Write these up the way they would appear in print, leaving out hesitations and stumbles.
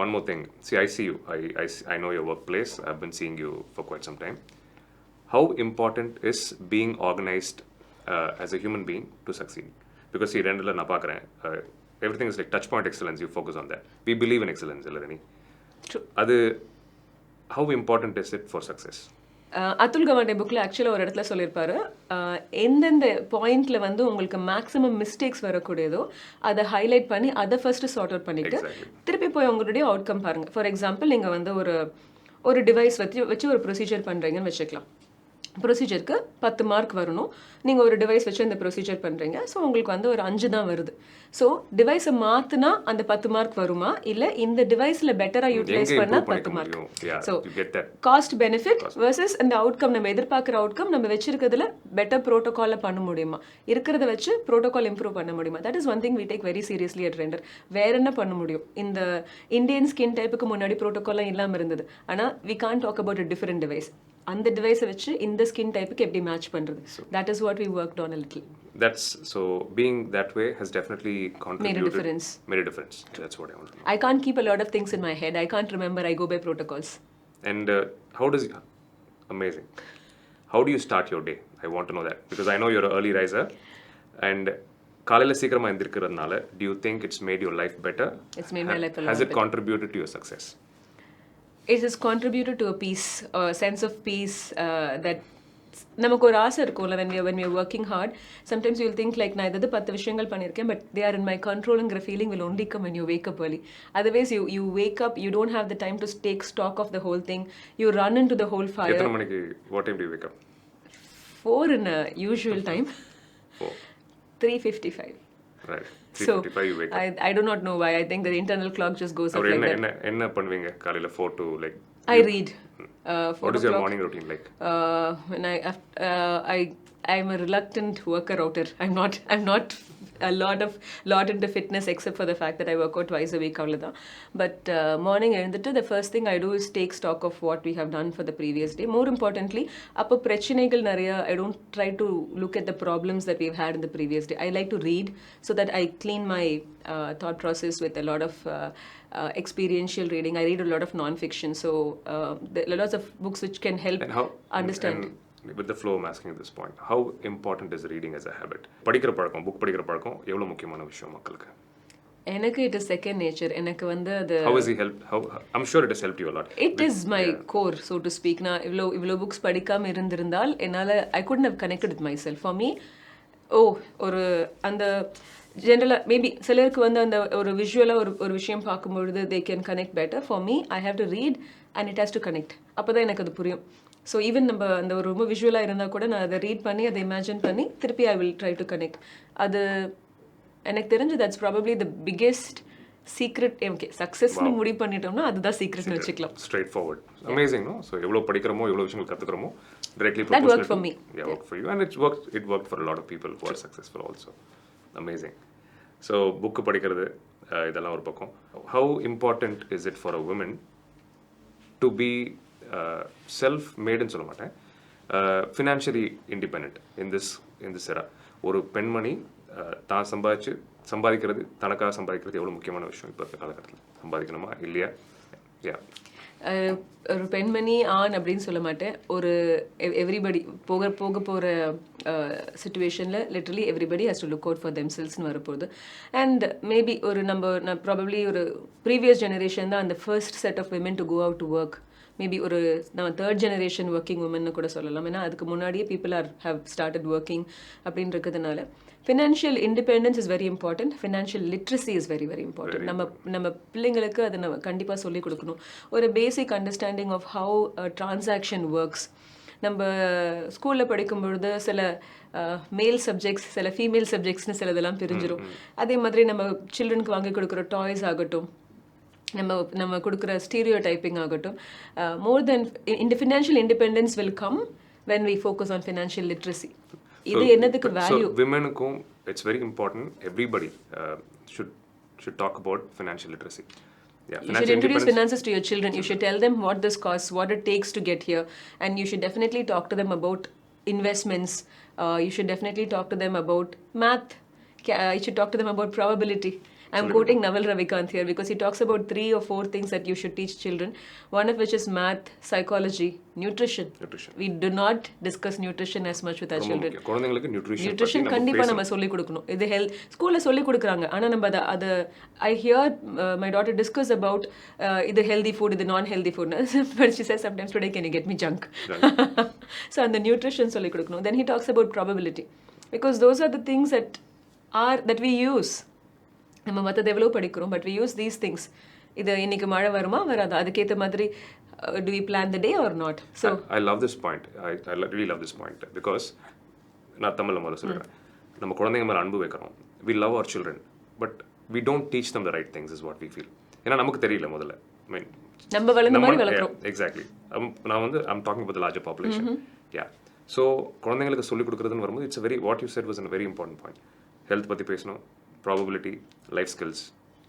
One more thing. See, I see you. I know your workplace. I've been seeing you for quite some time. How important is being organized as a human being to succeed? Because see, rendula na paakren. Everything is like touch point excellence. You focus on that. We believe in excellence, Renita. True. How important is it for success? Atul Gawande புக்கில் ஆக்சுவலாக ஒரு இடத்துல சொல்லியிருப்பாரு, எந்தெந்த பாயிண்ட்ல வந்து உங்களுக்கு maximum mistakes வரக்கூடியதோ அதை ஹைலைட் பண்ணி அதை ஃபர்ஸ்ட் சார்ட் அவுட் பண்ணிட்டு திருப்பி போய் உங்களுடைய அவுட்கம் பாருங்க. ஃபார் எக்ஸாம்பிள் நீங்கள் வந்து ஒரு டிவைஸ் வச்சு ஒரு ப்ரொசீஜர் பண்ணுறீங்கன்னு வச்சுக்கலாம். ப்ரொசீஜருக்கு 10 மார்க் வரணும். நீங்கள் ஒரு டிவைஸ் வச்சு அந்த ப்ரொசீஜர் பண்ணுறீங்க. ஸோ உங்களுக்கு வந்து ஒரு 5 தான் வருது. ஸோ டிவைஸை மாற்றினா அந்த 10 மார்க் வருமா, இல்லை இந்த டிவைஸில் பெட்டராக யூட்டிலைஸ் பண்ணால் 10 mark. So cost benefit versus அந்த அவுட்கம், நம்ம எதிர்பார்க்குற அவுட்கம் நம்ம வச்சிருக்கிறதுல பெட்டர் ப்ரோட்டோகாலில் பண்ண முடியுமா, இருக்கிறத வச்சு ப்ரோட்டோகால் இம்ப்ரூவ் பண்ண முடியுமா. That is one thing we take very seriously at Render. வேற என்ன பண்ண முடியும்? இந்த இந்தியன் ஸ்கின் டைப்புக்கு முன்னாடி ப்ரோட்டோகால்லாம் இல்லாமல் இருந்தது. ஆனால் we can talk about a different device. அந்த டிவைஸை வச்சு இந்த ஸ்கின் டைப்புக்கு எப்படி மேட்ச் பண்றது. That is what we worked on a little. That's so being that way has definitely contributed. Made a difference. That's what I want to know. I can't keep a lot of things in my head. I can't remember. I go by protocols. And amazing. How do you start your day? I want to know that because I know you're an early riser. And காலையில சீக்கிரமா எந்திரிக்கிறதுனால, do you think it's made your life better? It's made my life a lot better. Has it contributed to your success? It has contributed to a peace, a sense of peace that நமக்கு ஒரு ஆசை இருக்கும்ல. when we are working hard, sometimes you will think like நான் இதை 10 விஷயங்கள் பண்ணியிருக்கேன், but they are in my controlங்கிற feeling will only come when you wake up early. Otherwise you wake up, you don't have the time to take stock of the whole thing. You run into the whole fire. எத்தனை மணிக்கு, what time do you wake up? 4 in a usual time. 4. 3:55. Right. 3:55 you wake up. I do not know why. I think the internal clock just goes up like that. என்ன பண்ணுவீங்க காலையில 4 to like? I read. What is your morning routine like? When I'm a reluctant worker outer. I'm not a lot into fitness except for the fact that I work out twice a week avladha. But morning எழுந்துட்டு the first thing I do is take stock of what we have done for the previous day. More importantly, அப்போ பிரச்சனைகள் நிறைய, I don't try to look at the problems that we've had in the previous day. I like to read so that I clean my thought process with a lot of experiential reading. I read a lot of non-fiction, so there are lots of books which can help understand. With the flow I'm asking at this point, how important is reading as a habit? படிக்கிற பழக்கம், book படிக்கிற பழக்கம் எவ்வளவு முக்கியமான விஷயம் மக்களுக்கு? எனக்கு it is second nature. எனக்கு வந்து அது how has he helped? I'm sure it has helped you a lot. It is my core, so to speak. நான் இவ்வளோ books படிக்காம இருந்திருந்தால் என்னால I couldn't have connected with myself. For me, ஒரு அந்த ஜென்ரலாக மேபி சிலருக்கு வந்து அந்த ஒரு விஷுவலாக ஒரு விஷயம் பார்க்கும்பொழுது they can connect better. For me, I have to read and it has to connect. அப்போ தான் எனக்கு அது புரியும். ஸோ ஈவன் நம்ம அந்த ஒரு ரொம்ப விஷுவலாக இருந்தால் கூட நான் அதை ரீட் பண்ணி அதை இமேஜின் பண்ணி திருப்பி I will try to connect. அது எனக்கு தெரிஞ்சு that's probably the biggest secret. Okay, சக்ஸஸ்னு முடிவு பண்ணிட்டோம்னா அதுதான் சீக்ரெட்னு வச்சுக்கலாம். Straightforward. Amazing. No, so எவ்வளோ படிக்கிறோமோ எவ்வளோ விஷயங்கள் கற்றுக்கிறோமோ directly that worked for me. Yeah, worked for you and it worked for a lot of people who are successful also. Amazing. So book படிக்கிறது இதெல்லாம் ஒரு பக்கம். How important is it for a woman to be self-made ன்னு சொல்ல மாட்டேன், financially independent in this era? ஒரு பெண்மணி தான் சம்பாதிக்கிறது, தனக்காக சம்பாதிக்கிறது எவ்வளோ முக்கியமான விஷயம் இப்போ இருக்க காலகட்டத்தில்? சம்பாதிக்கணுமா இல்லையா? ஒரு பெண்மணி ஆண் அப்படின்னு சொல்ல மாட்டேன். ஒரு எவ்ரிபடி போக போகிற சுச்சுவேஷனில் literally everybody has to look out for தெம்செல்ஸ்னு வரப்போகுது. அண்ட் மேபி நான் ப்ராபப்ளி ஒரு ப்ரீவியஸ் ஜெனரேஷன் தான் அந்த first set of women to go out to work. Maybe நம்ம 3rd ஜெனரேஷன் ஒர்க்கிங் உமன்னு கூட சொல்லலாம். ஏன்னா அதுக்கு முன்னாடியே பீப்புள் ஹவ் ஸ்டார்டட் ஒர்க்கிங் அப்படின்னு இருக்கிறதுனால financial independence is very important. Financial literacy is very very important. நம்ம பிள்ளைங்களுக்கு அதை நம்ம கண்டிப்பாக சொல்லிக் கொடுக்கணும். ஒரு basic understanding of how transaction works. நம்ம ஸ்கூலில் படிக்கும் பொழுது சில மேல் சப்ஜெக்ட்ஸ், சில ஃபீமேல் சப்ஜெக்ட்ஸ்னு சிலதெல்லாம் பிரிஞ்சிடும். அதே மாதிரி நம்ம சில்ட்ரனுக்கு வாங்கி கொடுக்குற டாய்ஸ் ஆகட்டும், நம்ம கொடுக்குற ஸ்டீரியோ டைப்பிங் ஆகட்டும், more then financial independence will come when we focus on financial literacy. இது என்னதுக்கு வேல்யூ? So womenக்கும் it's very important. Everybody should talk about financial literacy. Yeah, you should introduce finances to your children. You should tell them what this costs, what it takes to get here, and you should definitely talk to them about investments. You should definitely talk to them about math. You should talk to them about probability. I'm quoting Naval Ravikant here because he talks about 3 or 4 things that you should teach children, one of which is math, psychology, nutrition. We do not discuss nutrition as much with our children. குழந்தைங்களுக்கு nutrition கண்டிப்பா நம்ம சொல்லி கொடுக்கணும். இது health ஸ்கூல்ல சொல்லி கொடுக்குறாங்க. ஆனா நம்ம அது I hear my daughter discuss about இது healthy food, இது non healthy food. But she says sometimes, today can you get me junk? So அந்த nutrition சொல்லி கொடுக்கணும். Then he talks about probability because those are the things that we use. நம்ம மற்றது எவ்வளோ படிக்கிறோம், but we use these things. இது இன்னைக்கு மழை வருமா வராதா, அதுக்கேற்ற மாதிரி do we plan the day or not? So I love this point. I really love this point because நான் தமிழ்ல முதல்ல சொல்றேன், நம்ம குழந்தைங்க மேல அன்பு வைக்கிறோம். We love our children but we don't teach them the right things is what we feel. ஏன்னா நமக்கு தெரியல முதல்ல. I mean நம்ம வளர்ந்த மாதிரி வளர்க்குறோம். Exactly. நான் வந்து I'm talking about the larger population. Yeah. So குழந்தைங்களுக்கு சொல்லி கொடுக்கிறதுன்னு வரும்போது it's a very, what you said was a very important point. Health பத்தி பேசணும், probability, life skills.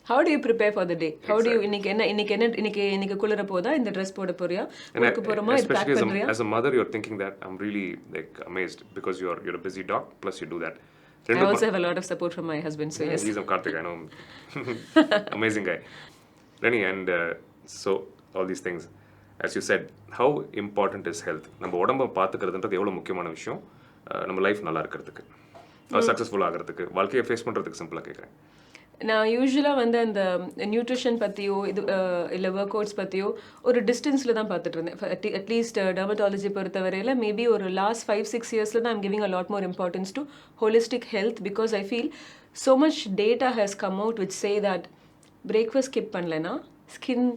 How do you prepare for the day? How do you இன்னைக்கு குளிர போதா, இந்த dress போட போறியா, ஊருக்கு போறோமா, இது பேக் பண்றியா? As a mother you're thinking that. I'm really like amazed because you're a busy doc plus you do that. I also have a lot of support from my husband, so yes. He's a Karthik, I know. Amazing guy. Renny, and so all these things, as you said, how important is health? நம்ம உடம்ப பாத்துக்கிறதுன்றது எவ்வளவு முக்கியமான விஷயம் நம்ம life நல்லா இருக்கிறதுக்கு, successful ஆகிறதுக்கு, வாழ்க்கையை ஃபேஸ் பண்றதுக்கு. சிம்பிளா கேட்குறேன். நான் யூஸ்வலாக வந்து அந்த நியூட்ரிஷன் பற்றியோ இது இல்லை ஒர்க் அவுட்ஸ் பற்றியோ ஒரு டிஸ்டன்ஸில் தான் பார்த்துட்டு இருந்தேன். அட்லீஸ்ட் டெர்மட்டாலஜி பொறுத்தவரையில் மேபி ஒரு லாஸ்ட் 5-6 இயர்ஸில் தான் I'm giving a lot more importance to holistic health because I feel so much data has come out which say that breakfast skip பண்ணலைன்னா ஸ்கின்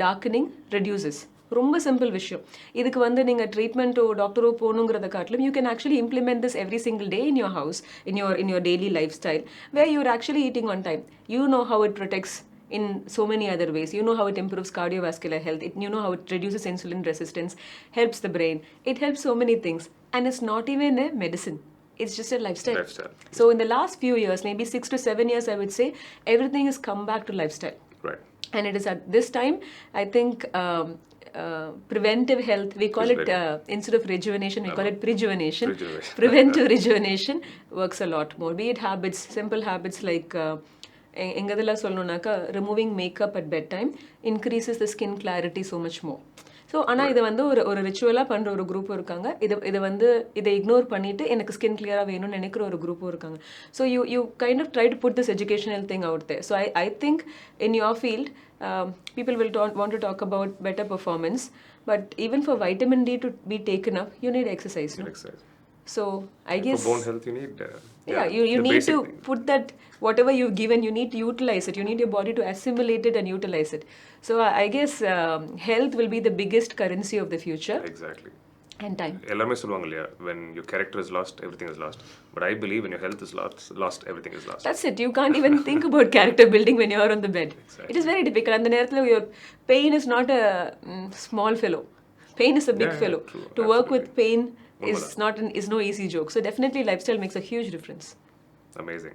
டார்க்கனிங் ரெடியூசஸ். ரொம்ப சிம்பிள் விஷயம். இதுக்கு வந்து நீங்கள் ட்ரீட்மெண்ட்டோ டாக்டரோ போகணுங்கிறத காட்டிலும் you can actually implement this every single day in your house, in your daily lifestyle where you're actually eating on time. You know how it protects in so many other ways. You know how it improves cardiovascular health. You know how it reduces insulin resistance, helps the brain. It helps so many things. And it's not even a medicine. It's just a lifestyle. So in the last few years, maybe 6 to 7 years, I would say, everything has come back to lifestyle. Right. And it is at this time, I think, preventive health, we call it instead of rejuvenation, we call it prejuvenation. Preventive rejuvenation works a lot more. Be it habits, simple habits like எங்கதெல்லாம் சொல்லணும்னாக்கா removing makeup at bedtime increases the skin clarity so much more. So ஆனால் இதை வந்து ஒரு ரிச்சுவலாக பண்ணுற ஒரு குரூப்பும் இருக்காங்க. இதை ignore பண்ணிட்டு எனக்கு ஸ்கின் கிளியராக வேணும்னு நினைக்கிற ஒரு குரூப்பும் இருக்காங்க. So you kind of try to put this educational thing out there. So I think in your field people will want to talk about better performance, but even for vitamin D to be taken up, you need exercise. No? So I guess for bone health you need you need to put that whatever you've given, you need to utilize it. You need your body to assimilate it and utilize it. So I guess health will be the biggest currency of the future. Exactly. And time. எல்லாமே சொல்லுவாங்க இல்லையா, when your character is lost everything is lost, but I believe when your health is lost everything is lost. That's it. You can't even think about character building when you are on the bed. Exactly. It is very difficult. And the நேரத்துல your pain is not a small fellow. Pain is a big fellow. True. To Absolutely. work with pain is no easy joke. So definitely lifestyle makes a huge difference. Amazing.